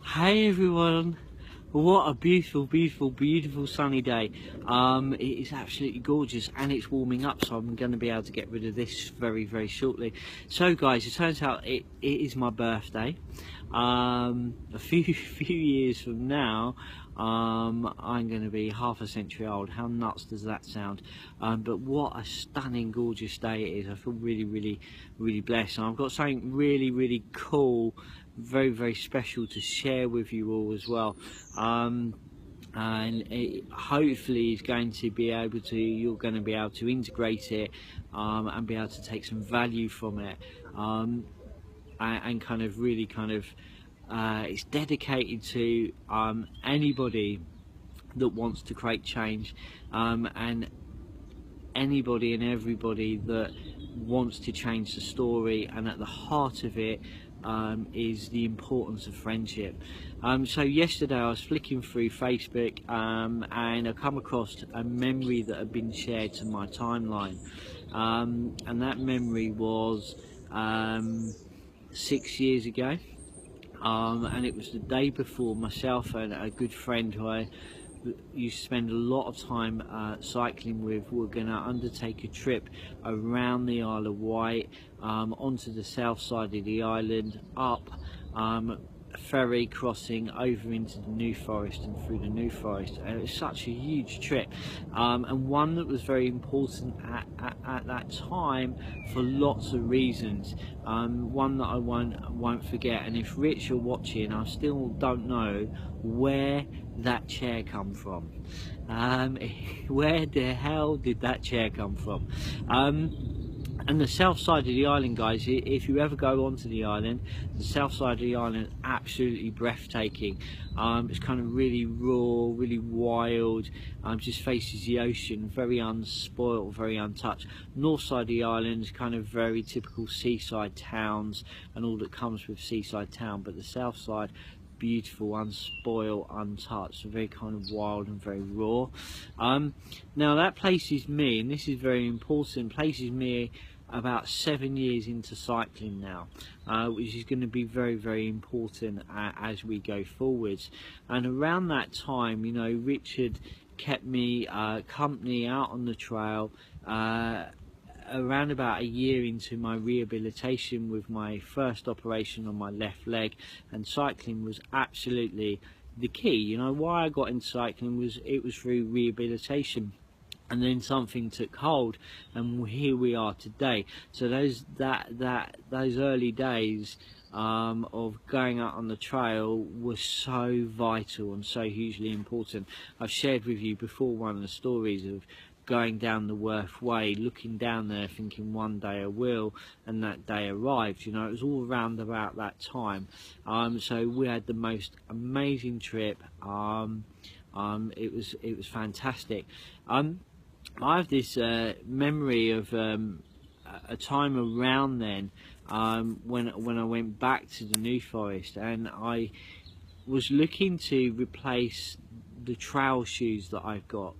Hey everyone, what a beautiful sunny day. It is absolutely gorgeous and it's warming up, so I'm going to be able to get rid of this very shortly. So guys, it turns out it is my birthday. A few years from now, I'm going to be half a century old. How nuts does that sound? But what a stunning gorgeous day it is. I feel really blessed, and I've got something really cool, very special to share with you all as well. And it hopefully is going to be able to, you're going to be able to integrate it, and be able to take some value from it, and kind of really it's dedicated to anybody that wants to create change, and anybody and everybody that wants to change the story, and at the heart of it is the importance of friendship. So yesterday I was flicking through Facebook, and I come across a memory that had been shared to my timeline, and that memory was 6 years ago, and it was the day before myself and a good friend who I used to spend a lot of time cycling with were going to undertake a trip around the Isle of Wight, onto the south side of the island, up ferry crossing over into the New Forest and through the New Forest. And it was such a huge trip, and one that was very important at that time for lots of reasons. One that I won't forget, and if Rich are watching, I still don't know where that chair come from. Where the hell did that chair come from? And the south side of the island, guys, if you ever go onto the island, the south side of the island is absolutely breathtaking. It's kind of really raw, really wild, just faces the ocean, very unspoilt, very untouched. North side of the island is kind of very typical seaside towns and all that comes with seaside town, but the south side, beautiful, unspoiled, untouched, very kind of wild and very raw. Now that places me, and this is very important, places me about 7 years into cycling now, which is going to be very important as we go forwards. And around that time, you know, Richard kept me company out on the trail, around about a year into my rehabilitation with my first operation on my left leg, and cycling was absolutely the key. You know, why I got into cycling was through rehabilitation, and then something took hold, and here we are today. So those early days of going out on the trail were so vital and so hugely important. I've shared with you before one of the stories of going down the Worth Way, looking down there thinking one day I will, and that day arrived. You know, it was all around about that time. So we had the most amazing trip. It was fantastic. I have this memory of a time around then, when I went back to the New Forest, and I was looking to replace the trail shoes that I've got.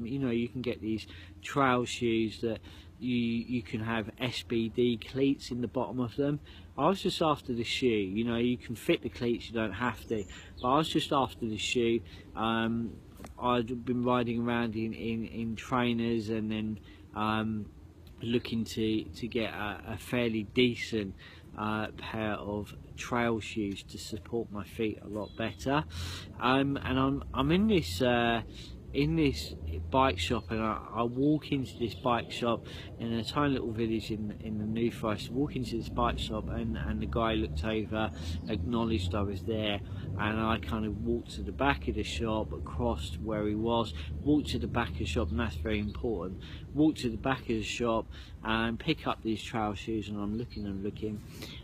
You know, you can get these trail shoes that you can have SBD cleats in the bottom of them. I was just after the shoe. You know, you can fit the cleats, you don't have to, but I was just after the shoe. I'd been riding around in trainers, and then looking to get a fairly decent pair of trail shoes to support my feet a lot better. And I'm in this bike shop, and I walk into this bike shop in a tiny little village in the New Forest. I walk into this bike shop, and the guy looked over, acknowledged I was there, and I kind of walked to the back of the shop, crossed where he was, walked to the back of the shop, and that's very important. Walked to the back of the shop and pick up these trail shoes, and I'm looking,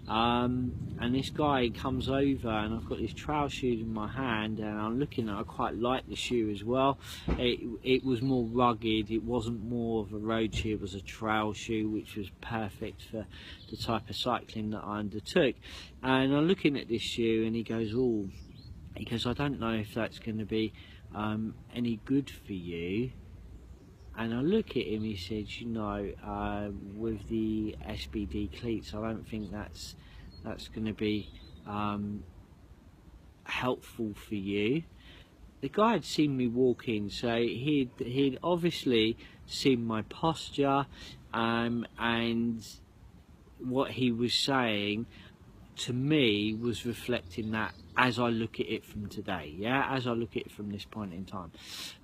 and this guy comes over, and I've got these trail shoes in my hand, and I'm looking, and I quite like the shoe as well. It was more rugged, it wasn't more of a road shoe, it was a trail shoe, which was perfect for the type of cycling that I undertook. And I'm looking at this shoe, and he goes, I don't know if that's going to be any good for you. And I look at him, he says, you know, with the SBD cleats, I don't think that's going to be helpful for you. The guy had seen me walk in, so he'd obviously seen my posture, and what he was saying to me was reflecting that as I look at it from today, yeah, as I look at it from this point in time.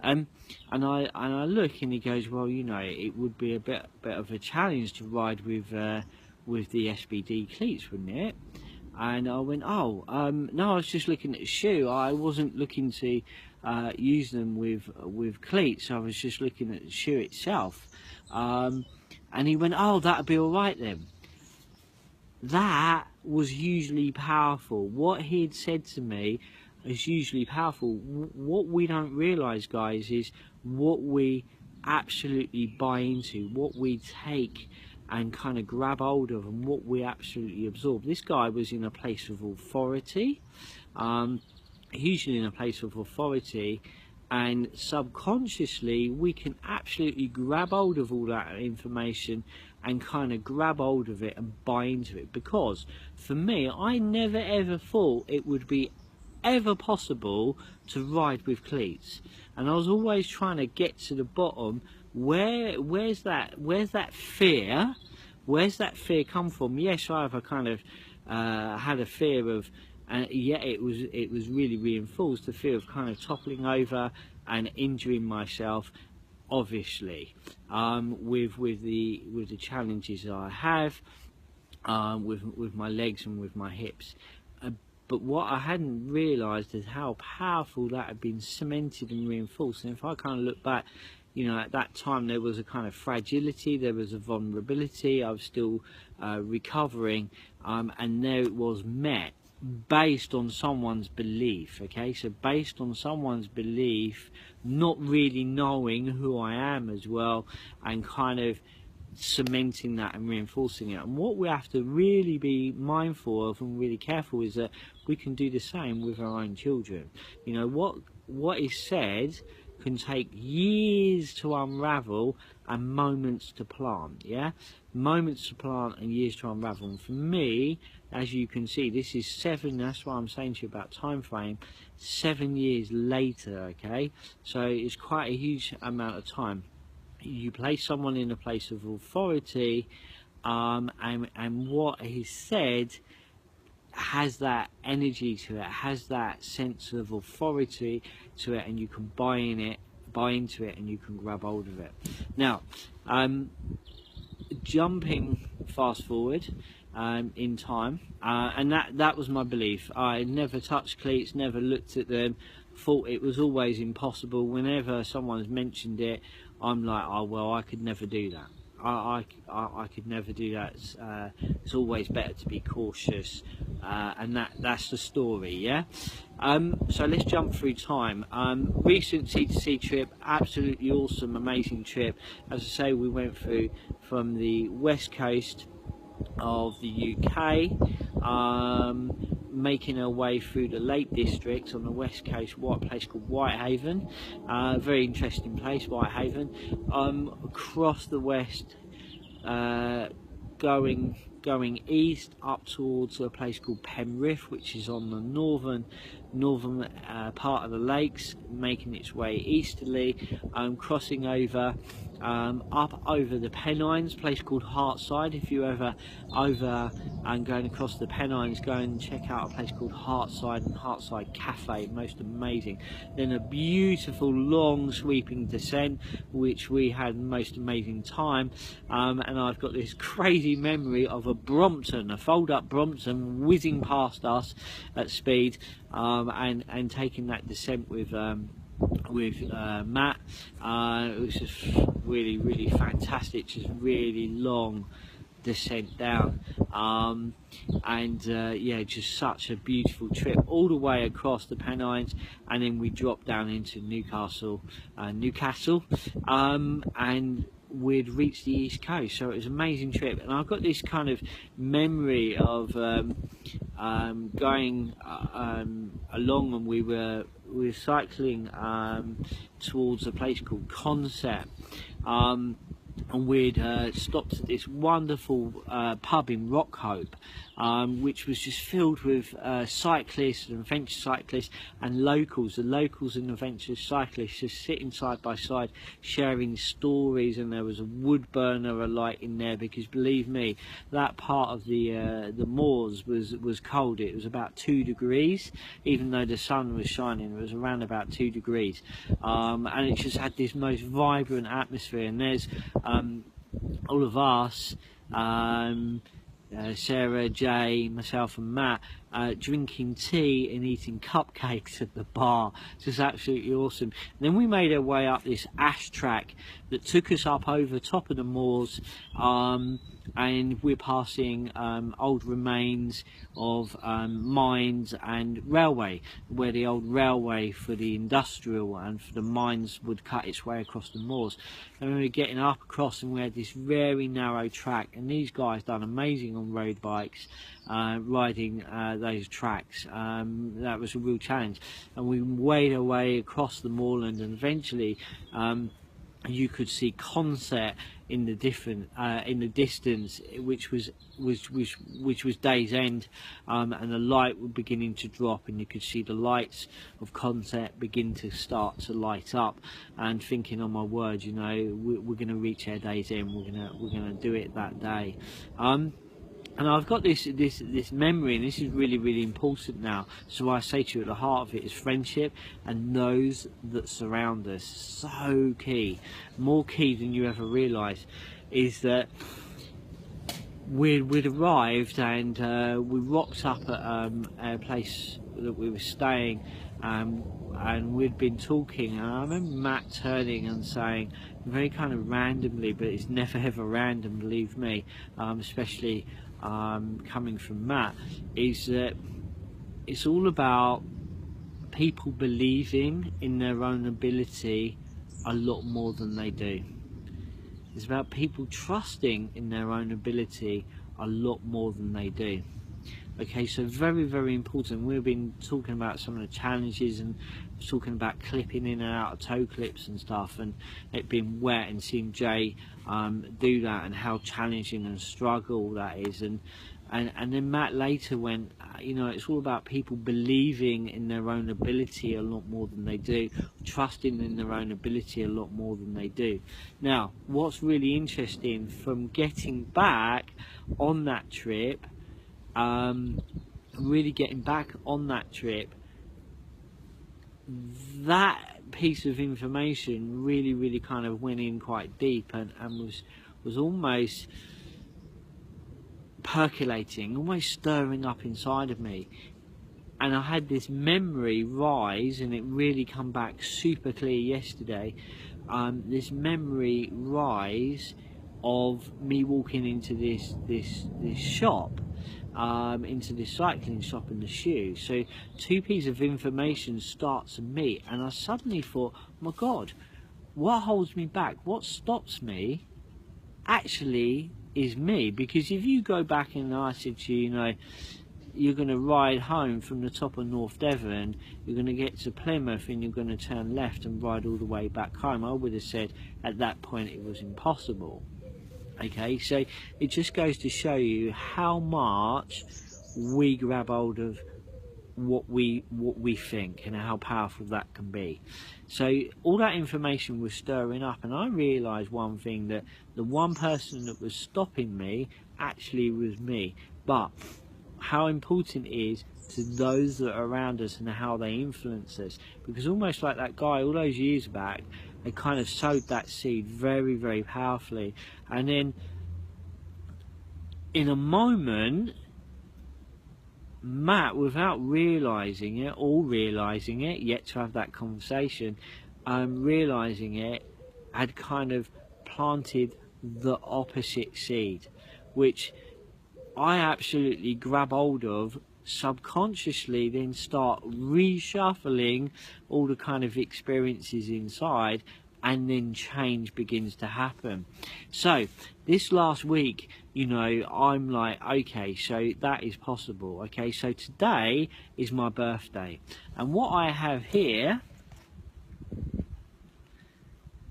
And I look, and he goes, well, you know, it would be a bit of a challenge to ride with the SBD cleats, wouldn't it? And I went, oh, no, I was just looking at the shoe. I wasn't looking to use them with cleats. I was just looking at the shoe itself. And he went, oh, that'd be all right then. That was hugely powerful. What he had said to me is hugely powerful. What we don't realise, guys, is what we absolutely buy into, what we take and kind of grab hold of, and what we absolutely absorb. This guy was in a place of authority, hugely in a place of authority, and subconsciously we can absolutely grab hold of all that information and kind of grab hold of it and buy into it. Because for me, I never ever thought it would be ever possible to ride with cleats, and I was always trying to get to the bottom. Where's that fear? Where's that fear come from? Yes, I have a kind of had a fear of, yeah, it was really reinforced, the fear of kind of toppling over and injuring myself, obviously, with the challenges I have with my legs and with my hips. But what I hadn't realised is how powerful that had been cemented and reinforced. And if I kind of look back, you know, at that time there was a kind of fragility, there was a vulnerability, I was still recovering, and there it was met based on someone's belief, okay? So based on someone's belief, not really knowing who I am as well, and kind of cementing that and reinforcing it. And what we have to really be mindful of and really careful is that we can do the same with our own children. You know, what is said can take years to unravel and moments to plant, yeah? Moments to plant and years to unravel. And for me, as you can see, this is 7, that's why I'm saying to you about time frame, 7 years later, okay? So it's quite a huge amount of time. You place someone in a place of authority, and what he said has that energy to it, has that sense of authority to it, and you can buy into it, and you can grab hold of it. Now, jumping fast forward in time, and that was my belief. I never touched cleats, never looked at them, thought it was always impossible. Whenever someone's mentioned it, I'm like, oh well, I could never do that. I could never do that. It's always better to be cautious, and that's the story, yeah. So let's jump through time. Recent C2C trip, absolutely awesome, amazing trip. As I say, we went through from the west coast of the UK, making our way through the Lake District on the west coast, a place called Whitehaven, very interesting place, Whitehaven, across the west, going east up towards a place called Penrith, which is on the northern part of the lakes, making its way easterly, crossing over up over the Pennines, place called Hartside. If you ever over and going across the Pennines, go and check out a place called Hartside and Hartside Cafe, most amazing. Then a beautiful long sweeping descent, which we had most amazing time, and I've got this crazy memory of a Brompton, a fold-up Brompton whizzing past us at speed, and taking that descent with Matt. It was just really fantastic, just really long descent down, yeah, just such a beautiful trip all the way across the Pennines, and then we dropped down into Newcastle, and we'd reached the east coast. So it was an amazing trip, and I've got this kind of memory of going along, and we were cycling towards a place called Concept, and we'd stopped at this wonderful pub in Rockhope, which was just filled with cyclists and adventure cyclists and locals. The locals and adventure cyclists just sitting side by side, sharing stories, and there was a wood burner alight in there, because believe me, that part of the moors was cold. It was about 2 degrees, even though the sun was shining. It was around about 2 degrees, and it just had this most vibrant atmosphere. And there's all of us, Sarah, Jay, myself and Matt, drinking tea and eating cupcakes at the bar. Just absolutely awesome. And then we made our way up this ash track that took us up over top of the moors, and we're passing old remains of mines and railway, where the old railway for the industrial and for the mines would cut its way across the moors. And we were getting up across, and we had this very narrow track, and these guys done amazing on road bikes, riding those tracks. That was a real challenge, and we waded our way across the moorland, and eventually you could see Concept in the distance, which was day's end, and the light was beginning to drop, and you could see the lights of Concept begin to start to light up, and thinking, oh my word, you know, we're going to reach our day's end. We're gonna do it that day. And I've got this memory, and this is really, really important now. So I say to you, at the heart of it is friendship, and those that surround us. So key, more key than you ever realise, is that we'd arrived, and we rocked up at a place that we were staying, and we'd been talking, and I remember Matt turning and saying, very kind of randomly, but it's never ever random, believe me, especially coming from Matt, is that it's all about people believing in their own ability a lot more than they do. It's about people trusting in their own ability a lot more than they do. Okay, so very, very important. We've been talking about some of the challenges, and talking about clipping in and out of toe clips and stuff, and it being wet, and seeing Jay do that, and how challenging and struggle that is. And then Matt later went, you know, it's all about people believing in their own ability a lot more than they do, trusting in their own ability a lot more than they do. Now, what's really interesting from getting back on that trip, really getting back on that trip, that piece of information really kind of went in quite deep, and was almost percolating, almost stirring up inside of me. And I had this memory rise, and it really come back super clear yesterday, this memory rise of me walking into this shop, into this cycling shop in the shoe. So two pieces of information start to meet, and I suddenly thought, oh my God, what holds me back, what stops me actually is me. Because if you go back and I said to you, you know, you're going to ride home from the top of North Devon, you're going to get to Plymouth, and you're going to turn left and ride all the way back home, I would have said at that point it was impossible. Okay, so it just goes to show you how much we grab hold of what we think, and how powerful that can be. So all that information was stirring up, and I realised one thing, that the one person that was stopping me actually was me. But how important it is to those that are around us and how they influence us, because almost like that guy all those years back, they kind of sowed that seed very, very powerfully, and then in a moment, Matt, without realising it, or realising it, yet to have that conversation, realising it, had kind of planted the opposite seed, which I absolutely grab hold of subconsciously, then start reshuffling all the kind of experiences inside, and then change begins to happen. So this last week, you know, I'm like, okay, so that is possible. Okay, so today is my birthday, and what I have here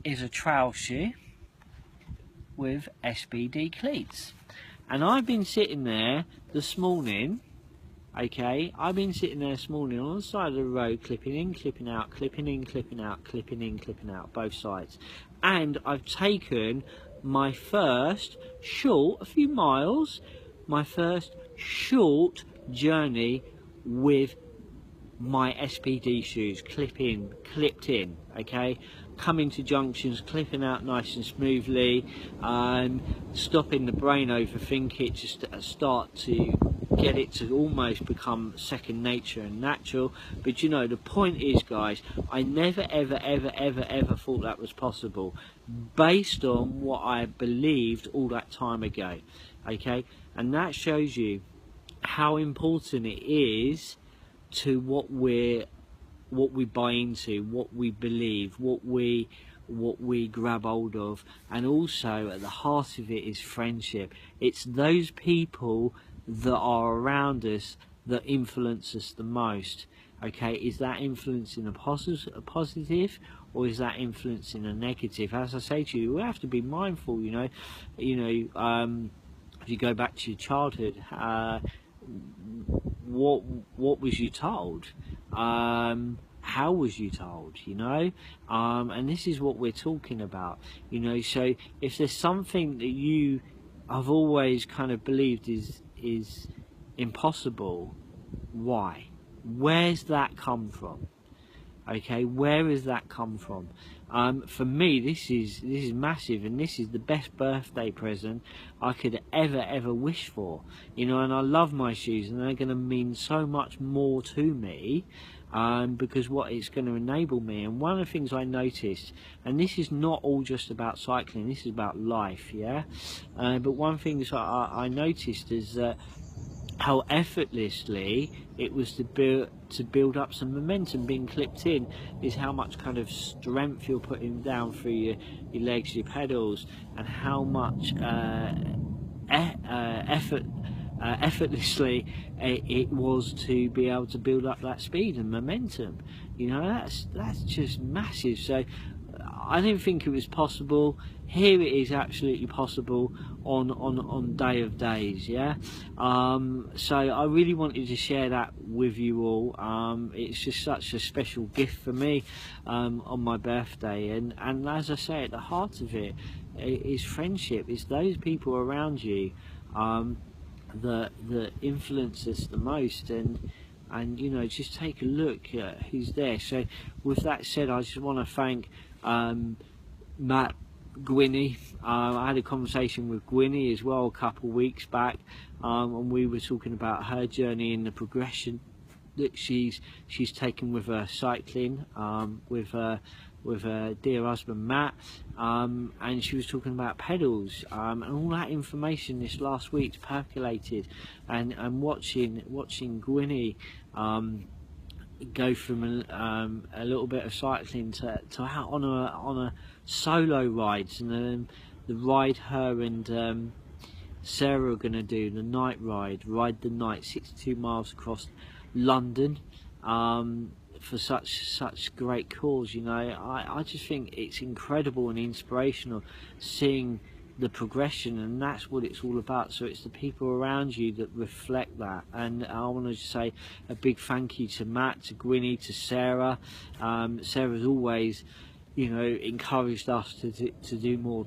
is a trail shoe with SBD cleats. And I've been sitting there this morning, okay, I've been sitting there this morning on the side of the road, clipping in, clipping out, clipping in, clipping out, clipping in, clipping out, both sides. And I've taken my first short, a few miles, my first short journey with my SPD shoes, clipped in, okay, coming to junctions, clipping out nice and smoothly, stopping the brain overthink it, just start to get it to almost become second nature and natural. But you know, the point is, guys, I never ever thought that was possible based on what I believed all that time ago, okay. And that shows you how important it is to what we buy into, what we believe, what we grab hold of. And also at the heart of it is friendship. It's those people that are around us that influence us the most, okay. Is that influence in a positive, or is that influence in a negative? As I say to you, we have to be mindful, you know, if you go back to your childhood, what was you told? How was you told, you know? And this is what we're talking about, you know. So if there's something that you have always kind of believed is impossible, why? Where's that come from? Okay, where has that come from? For me, this is massive, and this is the best birthday present I could ever wish for, you know. And I love my shoes, and they're going to mean so much more to me, because what it's going to enable me. And one of the things I noticed, and this is not all just about cycling, this is about life, yeah. But one thing I noticed is that how effortlessly it was to build up some momentum. Being clipped in is how much kind of strength you're putting down through your legs, your pedals, and how much effortlessly it was to be able to build up that speed and momentum. You know, that's just massive. So I didn't think it was possible. Here it is, absolutely possible on day of days, yeah. So I really wanted to share that with you all. It's just such a special gift for me on my birthday, and as I say, at the heart of it is friendship. It's those people around you that influence us the most, and you know, just take a look at who's there. So with that said, I just want to thank Matt Gwynny. I had a conversation with Gwynny as well a couple of weeks back, and we were talking about her journey and the progression that she's taken with her cycling, with her dear husband Matt, and she was talking about pedals, and all that information this last week's percolated, and watching Gwynny go from a little bit of cycling to out on a solo rides, and then the ride her and Sarah are going to do, the night ride the night, 62 miles across London, for such great cause. You know, I just think it's incredible and inspirational seeing the progression, and that's what it's all about. So it's the people around you that reflect that. And I want to say a big thank you to Matt, to Gwynny, to Sarah. Sarah's always, you know, encouraged us to do more,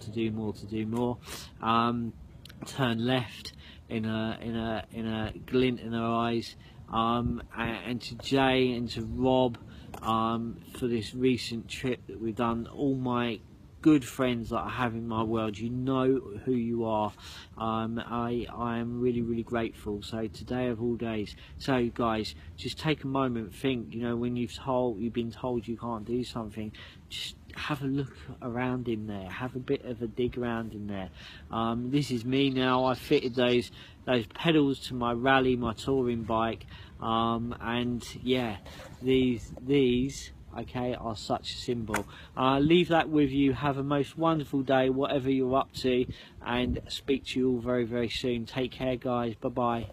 turn left in a glint in her eyes, and to Jay and to Rob, for this recent trip that we've done. All my good friends that I have in my world, you know who you are. I am really grateful. So today of all days. So guys, just take a moment, think, you know, when you've been told you can't do something, just have a look around in there, have a bit of a dig around in there. This is me now. I fitted those pedals to my rally, my touring bike, and yeah, these okay, are such a symbol. Leave that with you. Have a most wonderful day, whatever you're up to, and speak to you all very soon. Take care, guys. Bye bye.